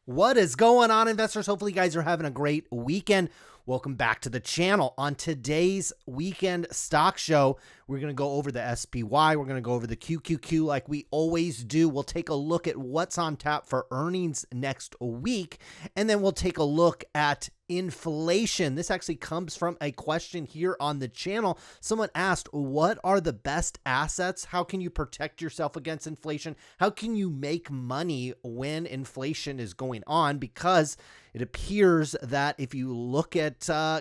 What is going on, investors? Hopefully you guys are having a great weekend. Welcome back to the channel. On today's weekend stock show, we're going to go over the SPY. We're going to go over the QQQ like we always do. We'll take a look at what's on tap for earnings next week, and then we'll take a look at inflation. This actually comes from a question here on the channel. Someone asked, what are the best assets? How can you protect yourself against inflation? How can you make money when inflation is going on? Because it appears that if you look at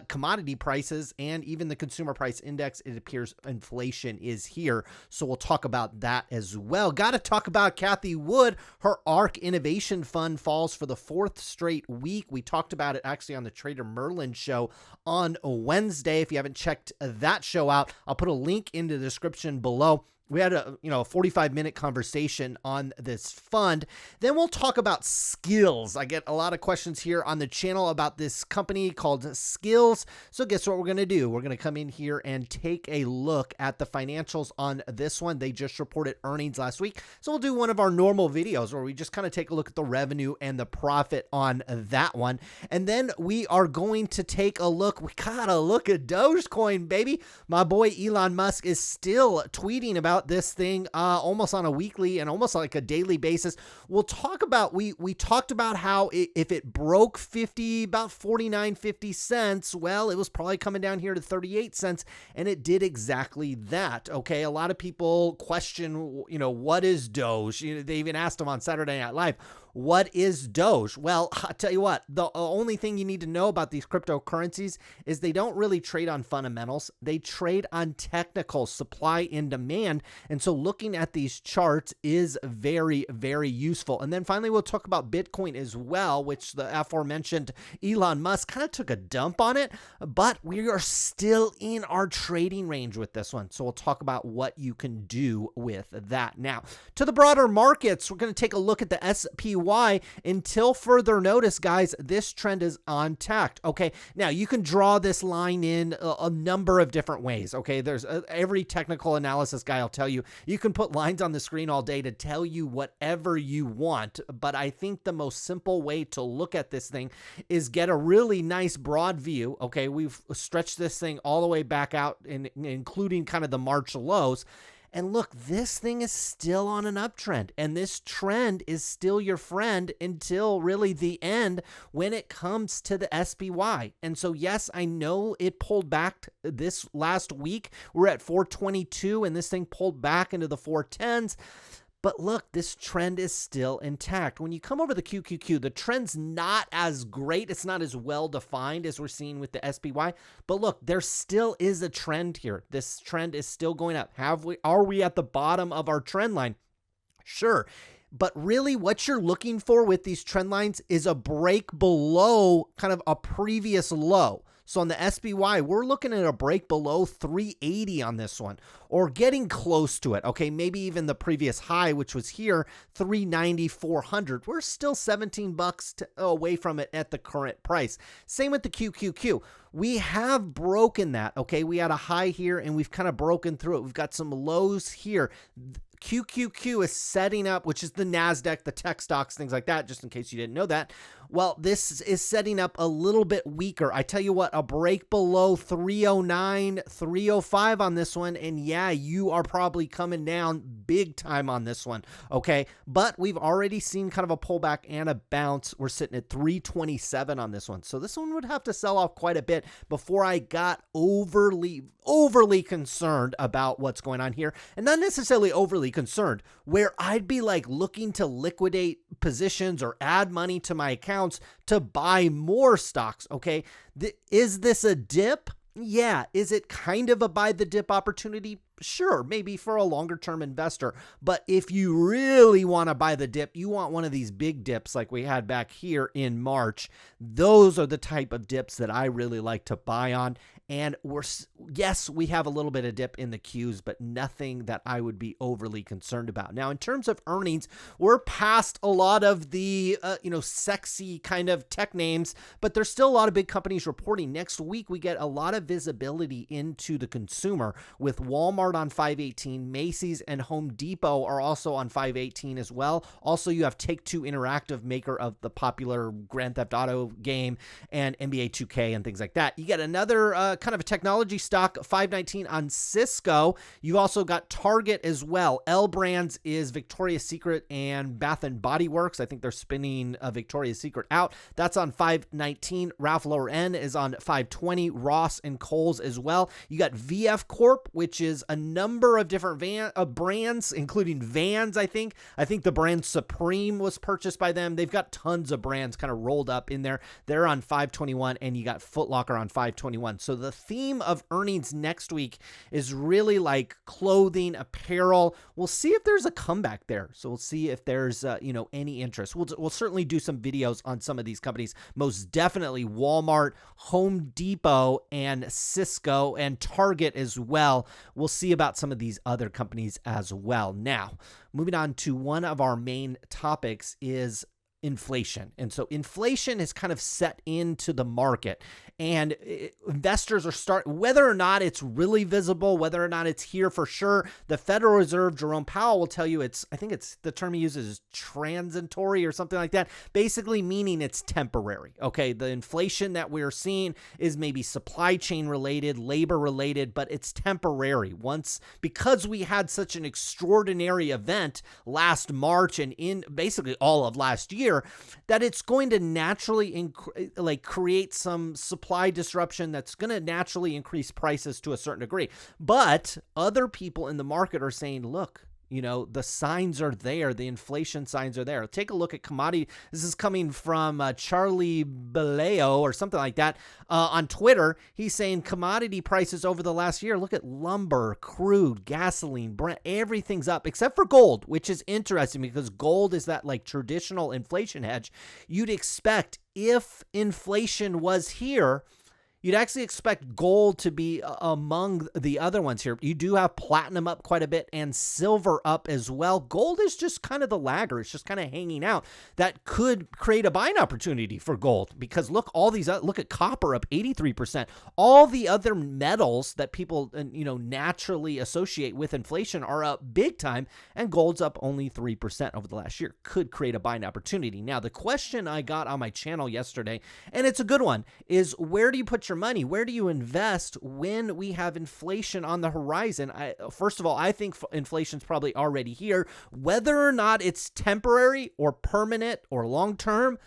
commodity prices and even the consumer price index, it appears inflation is here. So we'll talk about that as well. Got to talk about Cathie Wood. Her ARK Innovation Fund falls for the fourth straight week. We talked about it actually on the Trader Merlin show on Wednesday. If you haven't checked that show out, I'll put a link in the description below. We had a 45-minute conversation on this fund. Then we'll talk about SKILLZ. I get a lot of questions here on the channel about this company called SKILLZ. So guess what we're going to do? We're going to come in here and take a look at the financials on this one. They just reported earnings last week. So we'll do one of our normal videos where we just kind of take a look at the revenue and the profit on that one. And then we are going to take a look. We got to look at Dogecoin, baby. My boy Elon Musk is still tweeting about this thing almost on a weekly and almost like a daily basis. We'll talk about, we talked about how if it broke 50, about 49, 50 cents, well, it was probably coming down here to 38 cents, and it did exactly that. Okay. A lot of people question, what is Doge? They even asked him on Saturday Night Live, what is Doge? Well, I'll tell you what, the only thing you need to know about these cryptocurrencies is they don't really trade on fundamentals. They trade on technical supply and demand. And so looking at these charts is very, very useful. And then finally, we'll talk about Bitcoin as well, which the aforementioned Elon Musk kind of took a dump on it, but we are still in our trading range with this one. So we'll talk about what you can do with that. Now, to the broader markets, we're going to take a look at the SPY. Until further notice, guys, this trend is on tact. Okay, now you can draw this line in a number of different ways. Okay, there's every technical analysis guy will tell you can put lines on the screen all day to tell you whatever you want, but I think the most simple way to look at this thing is get a really nice broad view. Okay, we've stretched this thing all the way back out, including kind of the March lows. And look, this thing is still on an uptrend, and this trend is still your friend until really the end when it comes to the SPY. And so, yes, I know it pulled back this last week. We're at 422, and this thing pulled back into the 410s. But look, this trend is still intact. When you come over the QQQ, the trend's not as great. It's not as well defined as we're seeing with the SPY. But look, there still is a trend here. This trend is still going up. Are we at the bottom of our trend line? Sure. But really what you're looking for with these trend lines is a break below kind of a previous low. So on the SPY, we're looking at a break below 380 on this one, or getting close to it. Okay, maybe even the previous high, which was here, 390, 400. We're still 17 bucks away from it at the current price. Same with the QQQ. We have broken that. Okay, we had a high here and we've kind of broken through it. We've got some lows here. QQQ is setting up, which is the NASDAQ, the tech stocks, things like that, just in case you didn't know that. Well, this is setting up a little bit weaker. I tell you what, a break below 309, 305 on this one, and yeah, you are probably coming down big time on this one, okay? But we've already seen kind of a pullback and a bounce. We're sitting at 327 on this one. So this one would have to sell off quite a bit before I got overly concerned about what's going on here. And not necessarily overly concerned, where I'd be like looking to liquidate positions or add money to my accounts to buy more stocks. Okay. Is this a dip? Yeah. Is it kind of a buy the dip opportunity? Sure, maybe for a longer term investor. But if you really want to buy the dip, you want one of these big dips like we had back here in March. Those are the type of dips that I really like to buy on. And yes, we have a little bit of dip in the Qs, but nothing that I would be overly concerned about. Now, in terms of earnings, we're past a lot of the, sexy kind of tech names, but there's still a lot of big companies reporting. Next week, we get a lot of visibility into the consumer with Walmart on 518, Macy's and Home Depot are also on 518 as well. Also, you have Take-Two Interactive, maker of the popular Grand Theft Auto game, and NBA 2K and things like that. You get another kind of a technology stock, 519 on Cisco. You've also got Target as well. L Brands is Victoria's Secret and Bath and Body Works. I think they're spinning Victoria's Secret out. That's on 519. Ralph Lauren is on 520. Ross and Kohl's as well. You got VF Corp, which is a number of different brands, including Vans, I think. I think the brand Supreme was purchased by them. They've got tons of brands kind of rolled up in there. They're on 521, and you got Foot Locker on 521. So the theme of earnings next week is really like clothing, apparel. We'll see if there's a comeback there. So we'll see if there's any interest. We'll certainly do some videos on some of these companies. Most definitely Walmart, Home Depot, and Cisco, and Target as well. We'll see about some of these other companies as well. Now, moving on to one of our main topics is inflation. And so inflation is kind of set into the market, and investors are whether or not it's really visible, whether or not it's here for sure. The Federal Reserve, Jerome Powell, will tell you I think it's the term he uses is transitory or something like that, basically meaning it's temporary. Okay. The inflation that we're seeing is maybe supply chain related, labor related, but it's temporary. Because we had such an extraordinary event last March and in basically all of last year, that it's going to naturally create some supply disruption that's going to naturally increase prices to a certain degree. But other people in the market are saying, look, the signs are there. The inflation signs are there. Take a look at commodity. This is coming from Charlie Baleo or something like that on Twitter. He's saying commodity prices over the last year. Look at lumber, crude, gasoline, Brent. Everything's up except for gold, which is interesting because gold is that like traditional inflation hedge. You'd expect if inflation was here, you'd actually expect gold to be among the other ones here. You do have platinum up quite a bit and silver up as well. Gold is just kind of the lagger. It's just kind of hanging out. That could create a buying opportunity for gold because look at copper up 83%. All the other metals that people naturally associate with inflation are up big time, and gold's up only 3% over the last year. Could create a buying opportunity. Now, the question I got on my channel yesterday, and it's a good one, is where do you put your money? Where do you invest when we have inflation on the horizon? First of all, I think inflation's probably already here. Whether or not it's temporary or permanent or long-term,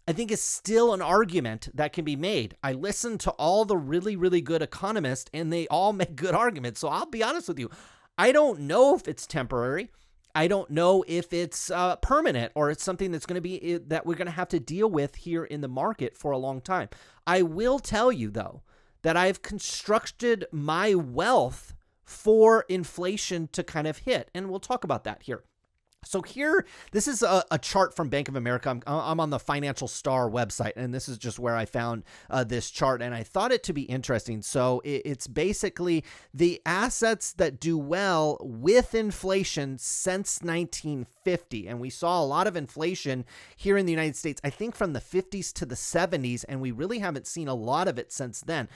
I think is still an argument that can be made. I listen to all the really, really good economists, and they all make good arguments. So I'll be honest with you. I don't know if it's temporary. I don't know if it's permanent or it's something that's going to be that we're going to have to deal with here in the market for a long time. I will tell you, though, that I've constructed my wealth for inflation to kind of hit, and we'll talk about that here. So here, this is a chart from Bank of America. I'm on the Financial Star website, and this is just where I found this chart, and I thought it to be interesting. So it's basically the assets that do well with inflation since 1950, and we saw a lot of inflation here in the United States, I think from the 50s to the 70s, and we really haven't seen a lot of it since then.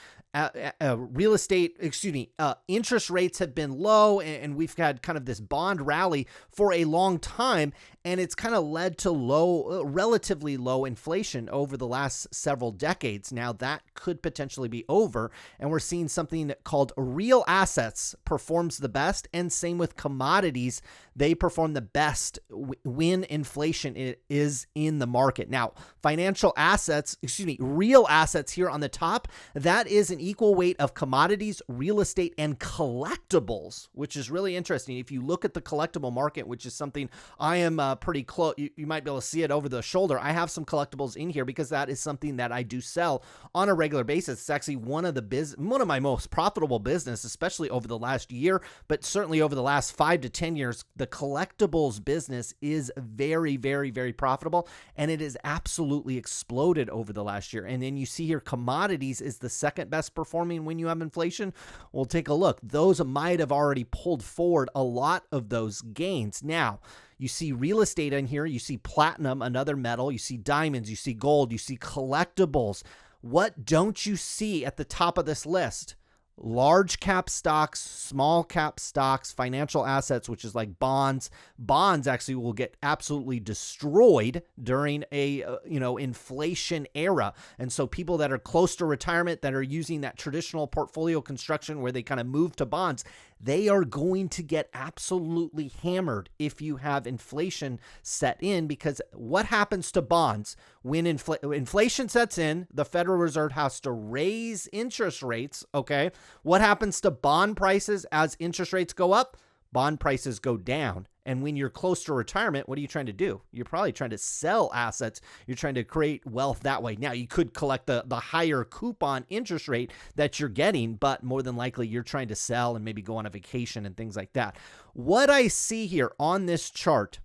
Interest rates have been low, and we've had kind of this bond rally for a long time, and it's kind of led to relatively low inflation over the last several decades. Now that could potentially be over, and we're seeing something called real assets performs the best, and same with commodities. They perform the best when inflation is in the market. Now, real assets here on the top, that is an equal weight of commodities, real estate, and collectibles, which is really interesting. If you look at the collectible market, which is something I am pretty close. You might be able to see it over the shoulder. I have some collectibles in here because that is something that I do sell on a regular basis. It's actually one of my most profitable business, especially over the last year, but certainly over the last 5 to 10 years. The collectibles business is very, very, very profitable, and it has absolutely exploded over the last year. And then you see here, commodities is the second best performing when you have inflation. We'll take a look. Those might have already pulled forward a lot of those gains. Now, you see real estate in here. You see platinum, another metal. You see diamonds. You see gold. You see collectibles. What don't you see at the top of this list? Large cap stocks, small cap stocks, financial assets, which is like bonds. Bonds actually will get absolutely destroyed during a inflation era. And so people that are close to retirement, that are using that traditional portfolio construction where they kind of move to bonds, they are going to get absolutely hammered if you have inflation set in, because what happens to bonds when inflation sets in? The Federal Reserve has to raise interest rates, okay? What happens to bond prices as interest rates go up? Bond prices go down. And when you're close to retirement, what are you trying to do? You're probably trying to sell assets. You're trying to create wealth that way. Now, you could collect the higher coupon interest rate that you're getting, but more than likely you're trying to sell and maybe go on a vacation and things like that. What I see here on this chart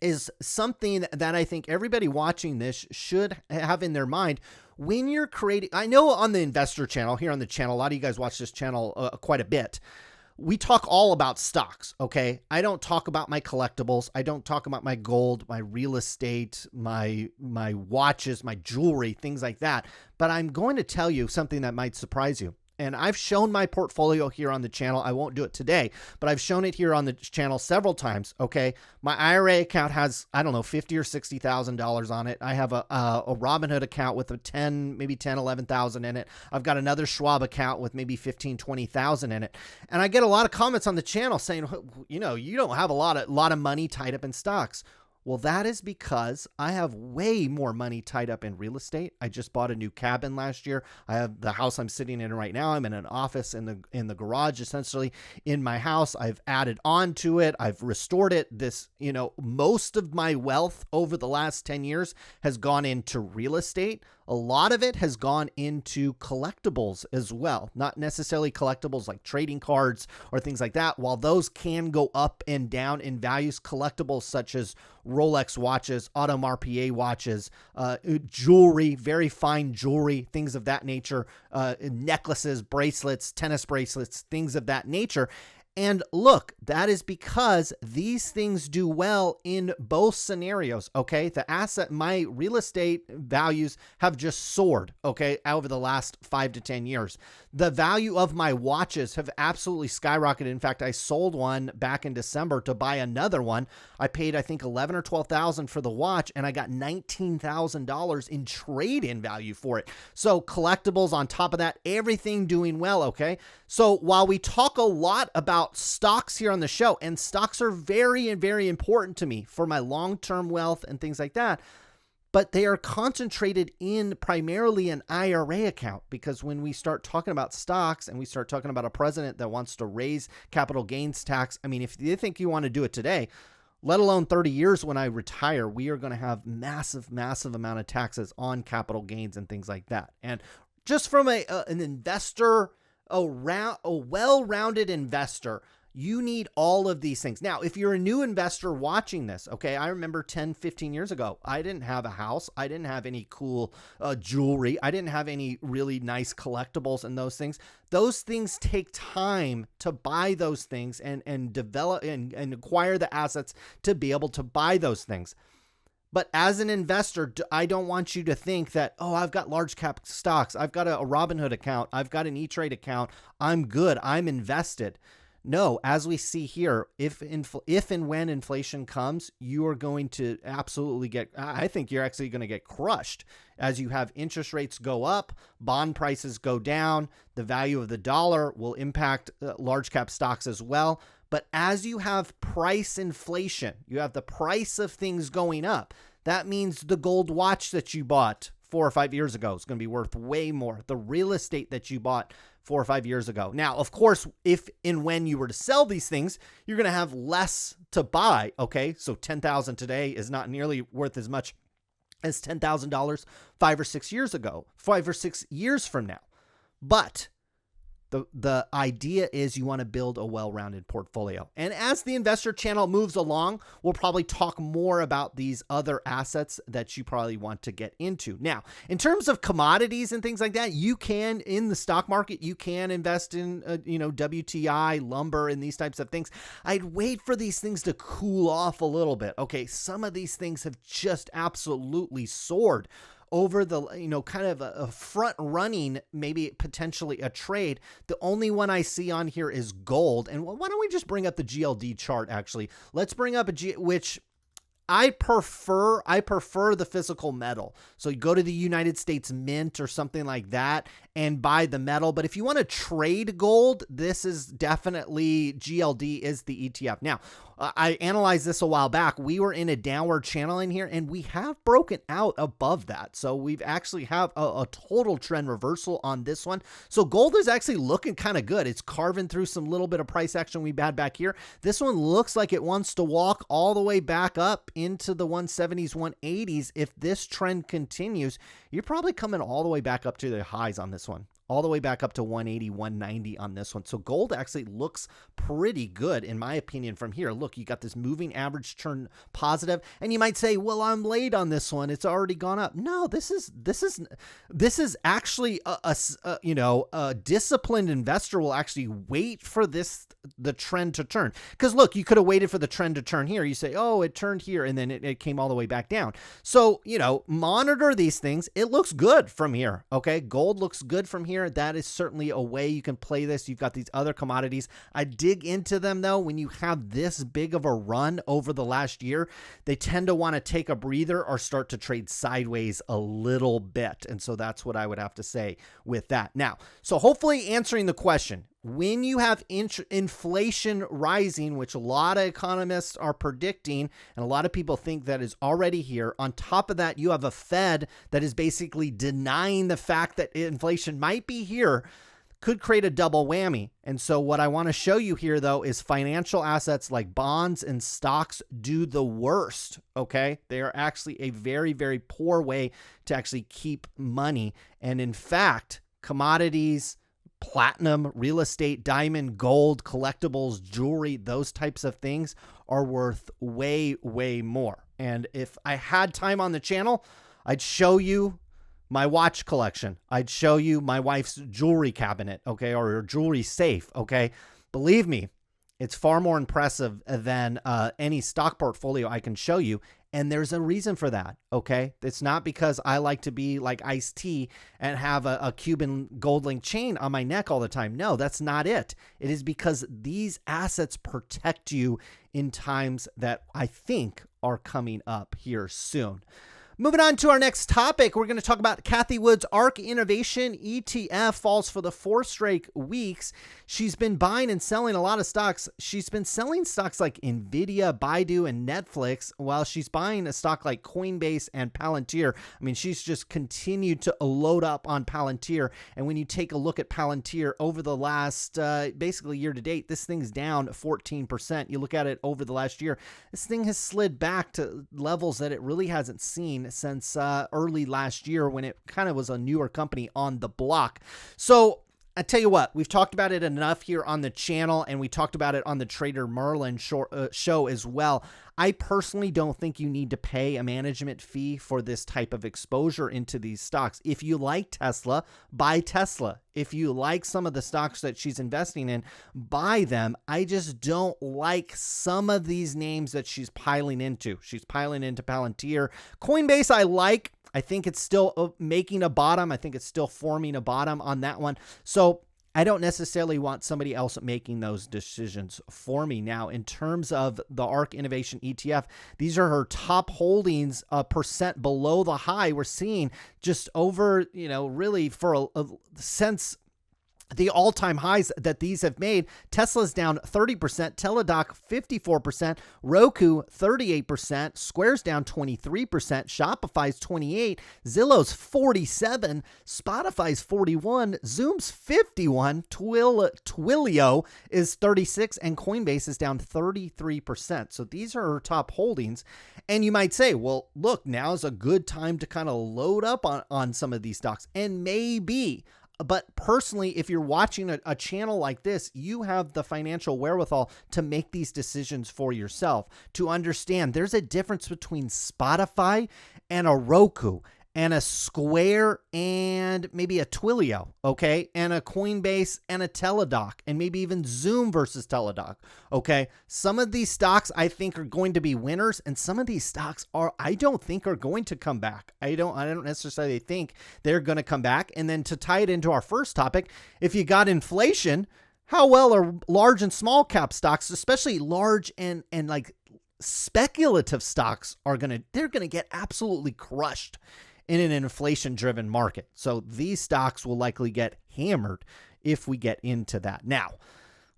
is something that I think everybody watching this should have in their mind when you're creating. I know on the investor channel, here on the channel, a lot of you guys watch this channel quite a bit. We talk all about stocks, okay? I don't talk about my collectibles. I don't talk about my gold, my real estate, my watches, my jewelry, things like that. But I'm going to tell you something that might surprise you. And I've shown my portfolio here on the channel. I won't do it today, but I've shown it here on the channel several times, okay? My IRA account has, I don't know, $50,000 or $60,000 on it. I have a Robinhood account with maybe 10, 11,000 in it. I've got another Schwab account with maybe 15, 20,000 in it. And I get a lot of comments on the channel saying, you don't have a lot of money tied up in stocks. Well, that is because I have way more money tied up in real estate. I just bought a new cabin last year. I have the house I'm sitting in right now. I'm in an office in the garage, essentially, in my house. I've added on to it. I've restored it. Most of my wealth over the last 10 years has gone into real estate. A lot of it has gone into collectibles as well, not necessarily collectibles like trading cards or things like that. While those can go up and down in values, collectibles such as Rolex watches, Audemars Piguet watches, jewelry, very fine jewelry, things of that nature, necklaces, bracelets, tennis bracelets, things of that nature. And look, that is because these things do well in both scenarios, okay? My real estate values have just soared, okay, over the last 5 to 10 years. The value of my watches have absolutely skyrocketed. In fact, I sold one back in December to buy another one. I paid, I think, $11,000 or $12,000 for the watch, and I got $19,000 in trade-in value for it. So collectibles on top of that, everything doing well, okay? So while we talk a lot about stocks here on the show, and stocks are very, very important to me for my long-term wealth and things like that, but they are concentrated in primarily an IRA account, because when we start talking about stocks and we start talking about a president that wants to raise capital gains tax, I mean, if you think you want to do it today, let alone 30 years when I retire, we are going to have massive, massive amount of taxes on capital gains and things like that. And just from an investor, a well-rounded investor, you need all of these things. Now, if you're a new investor watching this, okay, I remember 10, 15 years ago, I didn't have a house. I didn't have any cool jewelry. I didn't have any really nice collectibles and those things. Those things take time to buy those things and develop and acquire the assets to be able to buy those things. But as an investor, I don't want you to think that, oh, I've got large cap stocks. I've got a Robinhood account. I've got an E-Trade account. I'm good. I'm invested. No, as we see here, if and when inflation comes, you are going to absolutely I think you're actually going to get crushed as you have interest rates go up, bond prices go down, the value of the dollar will impact large cap stocks as well. But as you have price inflation, you have the price of things going up. That means the gold watch that you bought 4 or 5 years ago is going to be worth way more. The real estate that you bought 4 or 5 years ago. Now, of course, if and when you were to sell these things, you're going to have less to buy. Okay. So 10,000 today is not nearly worth as much as $10,000 5 or 6 years ago, 5 or 6 years from now. But the idea is you want to build a well-rounded portfolio. And as the investor channel moves along, we'll probably talk more about these other assets that you probably want to get into. Now, in terms of commodities and things like that, you can, in the stock market, you can invest in, WTI, lumber, and these types of things. I'd wait for these things to cool off a little bit. Okay, some of these things have just absolutely soared over the, kind of a front running, maybe potentially a trade. The only one I see on here is gold. And why don't we just bring up the GLD chart? Actually, let's bring up which I prefer the physical metal. So you go to the United States Mint or something like that and buy the metal. But if you want to trade gold, this is definitely GLD is the ETF. Now, I analyzed this a while back. We were in a downward channel in here and we have broken out above that. So we've actually have a total trend reversal on this one. So gold is actually looking kind of good. It's carving through some little bit of price action we had back here. This one looks like it wants to walk all the way back up into the 170s, 180s. If this trend continues, you're probably coming all the way back up to the highs on this one, all the way back up to 180, 190 on this one. So gold actually looks pretty good in my opinion from here. Look, you got this moving average turn positive, and you might say, well, I'm late on this one. It's already gone up. No, this is actually a disciplined investor will actually wait for the trend to turn. Because look, you could have waited for the trend to turn here. You say, oh, it turned here and then it came all the way back down. So, monitor these things. It looks good from here. Okay. Gold looks good from here. That is certainly a way you can play this. You've got these other commodities. I dig into them though. When you have this big of a run over the last year, they tend to want to take a breather or start to trade sideways a little bit. And so that's what I would have to say with that. Now, so hopefully answering the question, when you have inflation rising, which a lot of economists are predicting, and a lot of people think that is already here, on top of that, you have a Fed that is basically denying the fact that inflation might be here, could create a double whammy. And so what I want to show you here, though, is financial assets like bonds and stocks do the worst, okay? They are actually a very, very poor way to actually keep money. And in fact, commodities, platinum, real estate, diamond, gold, collectibles, jewelry, those types of things are worth way, way more. And if I had time on the channel, I'd show you my watch collection. I'd show you my wife's jewelry cabinet, okay, or her jewelry safe, okay? Believe me, it's far more impressive than any stock portfolio I can show you. And there's a reason for that, okay? It's not because I like to be like Ice-T and have a Cuban gold link chain on my neck all the time. No, that's not it. It is because these assets protect you in times that I think are coming up here soon. Moving on to our next topic, we're going to talk about Cathie Wood's ARK Innovation ETF falls for the 4 straight weeks. She's been buying and selling a lot of stocks. She's been selling stocks like Nvidia, Baidu, and Netflix, while she's buying a stock like Coinbase and Palantir. I mean, she's just continued to load up on Palantir. And when you take a look at Palantir over the last, basically year to date, this thing's down 14%. You look at it over the last year, this thing has slid back to levels that it really hasn't seen since early last year when it kind of was a newer company on the block. So I tell you what, we've talked about it enough here on the channel, and we talked about it on the Trader Merlin show as well. I personally don't think you need to pay a management fee for this type of exposure into these stocks. If you like Tesla, buy Tesla. If you like some of the stocks that she's investing in, buy them. I just don't like some of these names that she's piling into. She's piling into Palantir. Coinbase, I like. I think it's still making a bottom. I think it's still forming a bottom on that one. So I don't necessarily want somebody else making those decisions for me. Now, in terms of the ARK Innovation ETF, these are her top holdings, a percent below the high. We're seeing just over, really for since the all-time highs that these have made. Tesla's down 30%, Teladoc 54%, Roku 38%, Square's down 23%, Shopify's 28%, Zillow's 47%, Spotify's 41%, Zoom's 51%, Twilio is 36%, and Coinbase is down 33%. So these are our top holdings. And you might say, well, look, now's a good time to kind of load up on some of these stocks. And maybe. But personally, if you're watching a channel like this, you have the financial wherewithal to make these decisions for yourself, to understand there's a difference between Spotify and a Roku and a Square and maybe a Twilio, okay, and a Coinbase and a Teladoc, and maybe even Zoom versus Teladoc, okay? Some of these stocks I think are going to be winners, and some of these stocks I don't think are going to come back. I don't necessarily think they're going to come back. And then to tie it into our first topic, if you got inflation, how well are large and small cap stocks, especially large and like speculative stocks, they're gonna get absolutely crushed in an inflation-driven market. So these stocks will likely get hammered if we get into that. Now,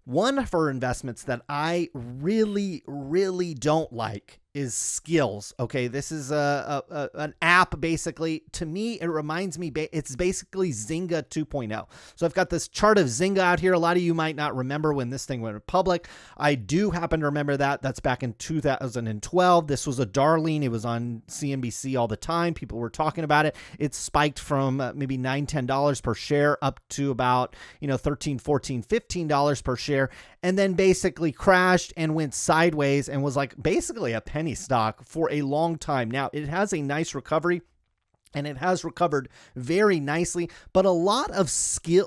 one for investments that I really, really don't like is SKILLZ. Okay, this is an app. Basically, to me, it reminds me, it's basically Zynga 2.0. So I've got this chart of Zynga out here. A lot of you might not remember when this thing went public. I do happen to remember that. That's back in 2012. This was a darling. It was on CNBC all the time. People were talking about it. It spiked from maybe $9, $10 per share up to about, $13, $14, $15 per share, and then basically crashed and went sideways and was like basically a penny stock for a long time. Now, it has a nice recovery, and it has recovered very nicely, but a lot of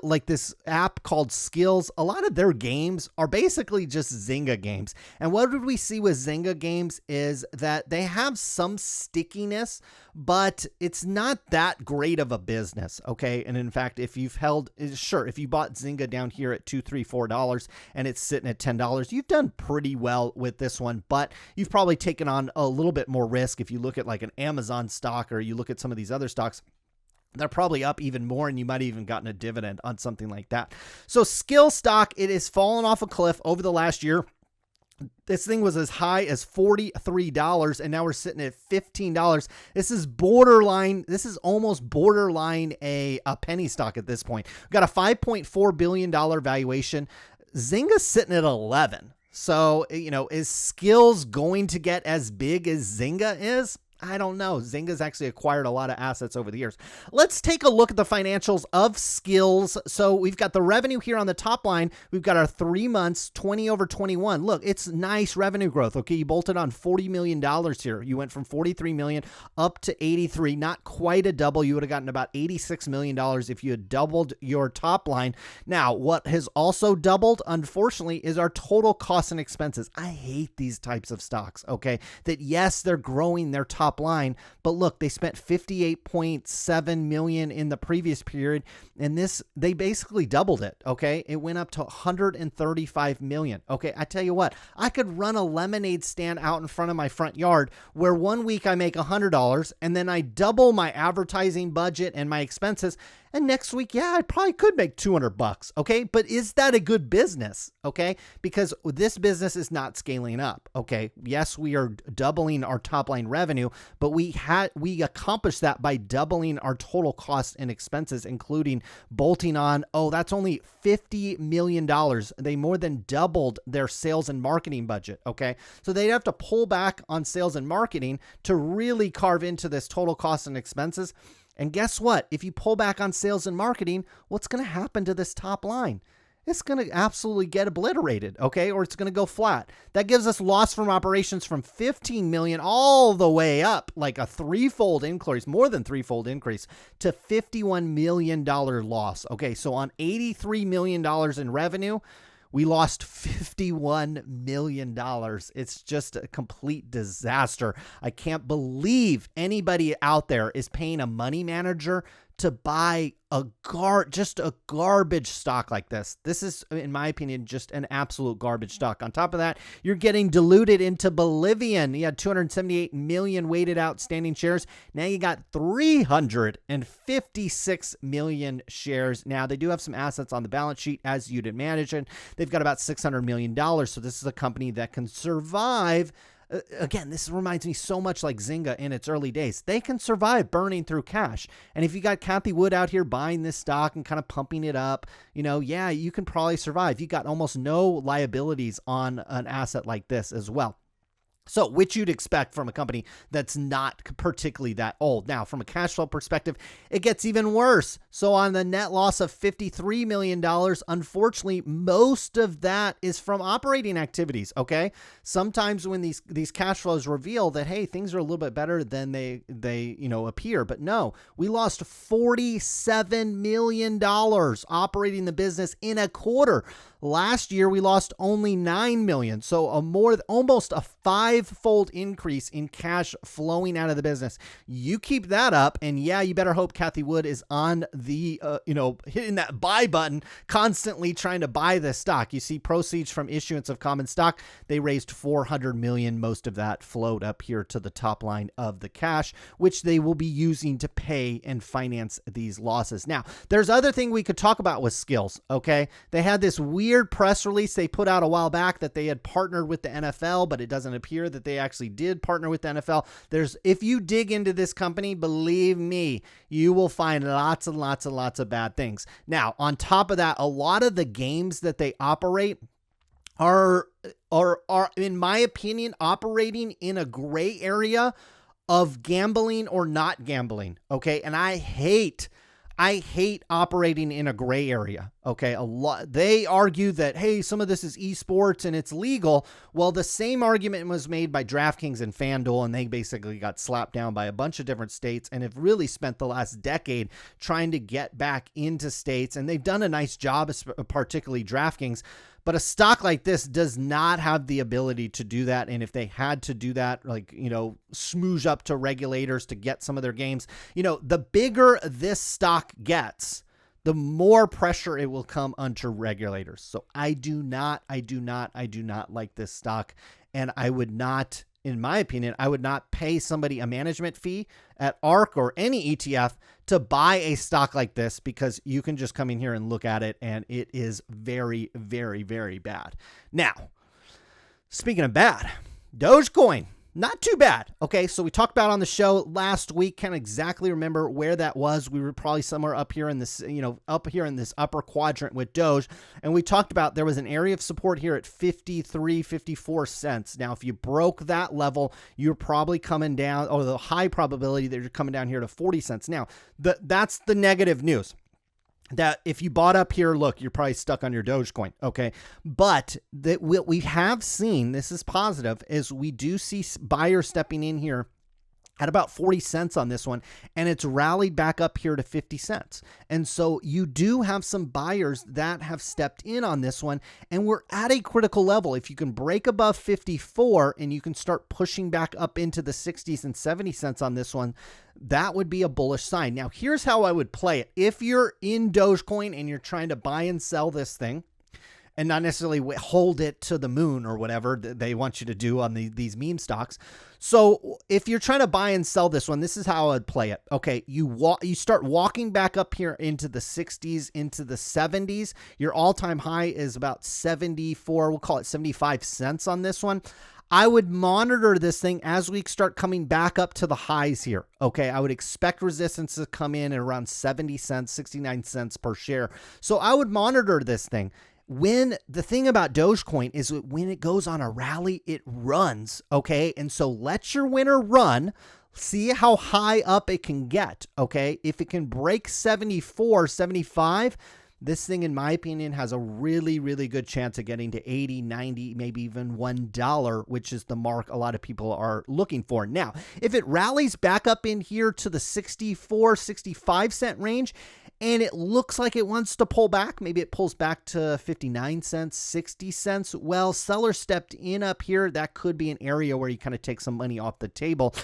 like this app called SKILLZ, a lot of their games are basically just Zynga games. And what did we see with Zynga games is that they have some stickiness, but it's not that great of a business, okay? And in fact, if you bought Zynga down here at $2, $3, $4 and it's sitting at $10, you've done pretty well with this one, but you've probably taken on a little bit more risk. If you look at like an Amazon stock, or you look at some of these other stocks, they're probably up even more, and you might have even gotten a dividend on something like that. So SKILLZ stock, it has fallen off a cliff over the last year. This thing was as high as $43, and now we're sitting at $15. This is borderline. This is almost borderline a penny stock at this point. We've got a $5.4 billion valuation. Zynga's sitting at 11. So, is SKILLZ going to get as big as Zynga is? I don't know. Zynga's actually acquired a lot of assets over the years. Let's take a look at the financials of SKILLZ. So we've got the revenue here on the top line. We've got our 3 months, 20 over 21. Look, it's nice revenue growth. Okay, you bolted on $40 million here. You went from 43 million up to 83. Not quite a double. You would have gotten about $86 million if you had doubled your top line. Now, what has also doubled, unfortunately, is our total costs and expenses. I hate these types of stocks, okay? That yes, they're growing their top line, but look, they spent 58.7 million in the previous period, and they basically doubled it. Okay, it went up to 135 million. Okay, I tell you what, I could run a lemonade stand out in front of my front yard where one week I make $100 and then I double my advertising budget and my expenses, and next week, yeah, I probably could make $200, okay? But is that a good business, okay? Because this business is not scaling up, okay? Yes, we are doubling our top line revenue, but we accomplished that by doubling our total costs and expenses, including bolting on, that's only $50 million. They more than doubled their sales and marketing budget, okay? So they'd have to pull back on sales and marketing to really carve into this total costs and expenses. And guess what? If you pull back on sales and marketing, what's going to happen to this top line? It's going to absolutely get obliterated, okay? Or it's going to go flat. That gives us loss from operations from 15 million all the way up, like a threefold increase, more than threefold increase, to $51 million loss. Okay, so on $83 million in revenue, we lost $51 million. It's just a complete disaster. I can't believe anybody out there is paying a money manager to buy just a garbage stock like this. This is, in my opinion, just an absolute garbage stock. On top of that, you're getting diluted into Bolivian. You had 278 million weighted outstanding shares. Now you got 356 million shares. Now they do have some assets on the balance sheet, as you'd imagine. They've got about $600 million. So this is a company that can survive. Again, this reminds me so much like Zynga in its early days. They can survive burning through cash. And if you got Cathie Wood out here buying this stock and kind of pumping it up, yeah, you can probably survive. You got almost no liabilities on an asset like this as well. So, which you'd expect from a company that's not particularly that old. Now, from a cash flow perspective, it gets even worse. So on the net loss of $53 million, unfortunately, most of that is from operating activities, okay? Sometimes when these cash flows reveal that, hey, things are a little bit better than they appear. But no, we lost $47 million operating the business in a quarter. Last year, we lost only $9 million. So almost a five-fold increase in cash flowing out of the business. You keep that up, and yeah, you better hope Cathie Wood is on the, hitting that buy button, constantly trying to buy this stock. You see proceeds from issuance of common stock. They raised $400 million. Most of that flowed up here to the top line of the cash, which they will be using to pay and finance these losses. Now, there's other thing we could talk about with SKILLZ, okay? They had this weird press release they put out a while back that they had partnered with the NFL, but it doesn't appear that they actually did partner with the NFL. If you dig into this company, believe me, you will find lots and lots and lots of bad things. Now, on top of that, a lot of the games that they operate are, in my opinion, operating in a gray area of gambling or not gambling. Okay. And I hate operating in a gray area. Okay. They argue that, hey, some of this is esports and it's legal. Well, the same argument was made by DraftKings and FanDuel, and they basically got slapped down by a bunch of different states and have really spent the last decade trying to get back into states. And they've done a nice job, particularly DraftKings. But a stock like this does not have the ability to do that. And if they had to do that, smooge up to regulators to get some of their games, the bigger this stock gets, the more pressure it will come under regulators. So I do not like this stock. And I would not, in my opinion, I would not pay somebody a management fee at ARK or any ETF to buy a stock like this, because you can just come in here and look at it and it is very, very, very bad. Now, speaking of bad, Dogecoin, not too bad. Okay, so we talked about on the show last week, can't exactly remember where that was. We were probably somewhere up here in this, up here in this upper quadrant with Doge. And we talked about there was an area of support here at 53, 54 cents. Now, if you broke that level, you're probably coming down, or the high probability that you're coming down here to 40 cents. Now, that's the negative news. That if you bought up here, look, you're probably stuck on your Dogecoin, okay? But what we have seen, this is positive, is we do see buyers stepping in here at about 40 cents on this one, and it's rallied back up here to 50 cents. And so you do have some buyers that have stepped in on this one, and we're at a critical level. If you can break above 54 and you can start pushing back up into the 60s and 70 cents on this one, that would be a bullish sign. Now, here's how I would play it. If you're in Dogecoin and you're trying to buy and sell this thing, and not necessarily hold it to the moon or whatever they want you to do on these meme stocks. So if you're trying to buy and sell this one, this is how I'd play it. Okay, you start walking back up here into the 60s, into the 70s. Your all-time high is about 74, we'll call it 75 cents on this one. I would monitor this thing as we start coming back up to the highs here. Okay, I would expect resistance to come in at around 70 cents, 69 cents per share. So I would monitor this thing. The thing about Dogecoin is when it goes on a rally, it runs, okay? And so let your winner run. See how high up it can get, okay? If it can break 74, 75, this thing, in my opinion, has a really, really good chance of getting to 80, 90, maybe even $1, which is the mark a lot of people are looking for. Now, if it rallies back up in here to the 64, 65 cent range, and it looks like it wants to pull back, maybe it pulls back to 59 cents, 60 cents. Well, seller stepped in up here. That could be an area where you kind of take some money off the table,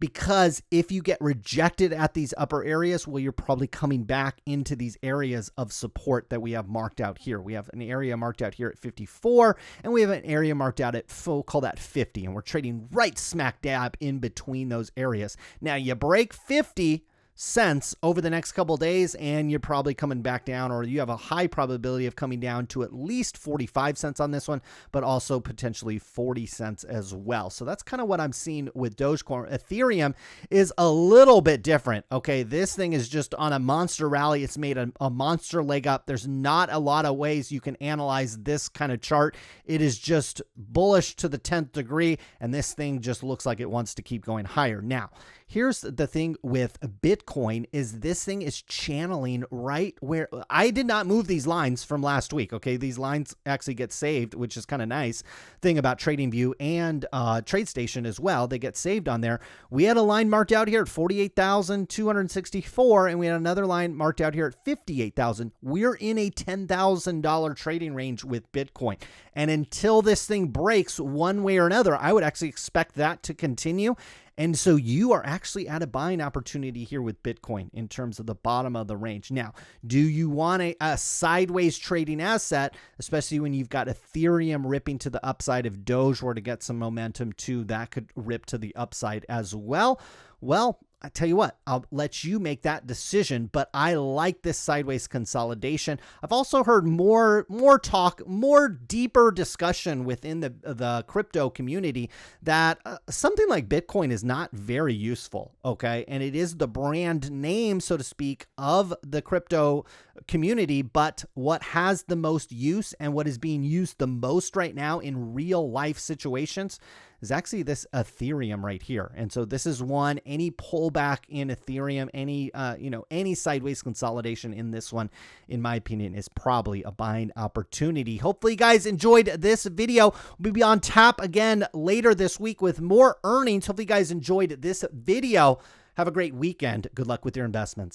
because if you get rejected at these upper areas, well, you're probably coming back into these areas of support that we have marked out here. We have an area marked out here at 54, and we have an area marked out at, we'll call that 50, and we're trading right smack dab in between those areas. Now, you break 50 cents over the next couple of days and you're probably coming back down, or you have a high probability of coming down to at least 45 cents on this one, but also potentially 40 cents as well. So that's kind of what I'm seeing with Dogecoin. Ethereum is a little bit different. Okay, this thing is just on a monster rally. It's made a monster leg up. There's not a lot of ways you can analyze this kind of chart. It is just bullish to the 10th degree, and this thing just looks like it wants to keep going higher. Now, here's the thing with Bitcoin is this thing is channeling right where I did not move these lines from last week. Okay, these lines actually get saved, which is kind of nice thing about TradingView and TradeStation as well. They get saved on there. We had a line marked out here at 48,264, and we had another line marked out here at 58,000. We're in a $10,000 trading range with Bitcoin, and until this thing breaks one way or another, I would actually expect that to continue. And so you are actually at a buying opportunity here with Bitcoin in terms of the bottom of the range. Now, do you want a sideways trading asset, especially when you've got Ethereum ripping to the upside? If Doge were to get some momentum too, that could rip to the upside as well. Well, I tell you what, I'll let you make that decision, but I like this sideways consolidation. I've also heard more talk, more deeper discussion within the crypto community that something like Bitcoin is not very useful, okay? And it is the brand name, so to speak, of the crypto community, but what has the most use and what is being used the most right now in real life situations is actually this Ethereum right here. And so this is one, any pullback in Ethereum, any sideways consolidation in this one, in my opinion, is probably a buying opportunity. Hopefully you guys enjoyed this video. We'll be on tap again later this week with more earnings. Hopefully you guys enjoyed this video. Have a great weekend. Good luck with your investments.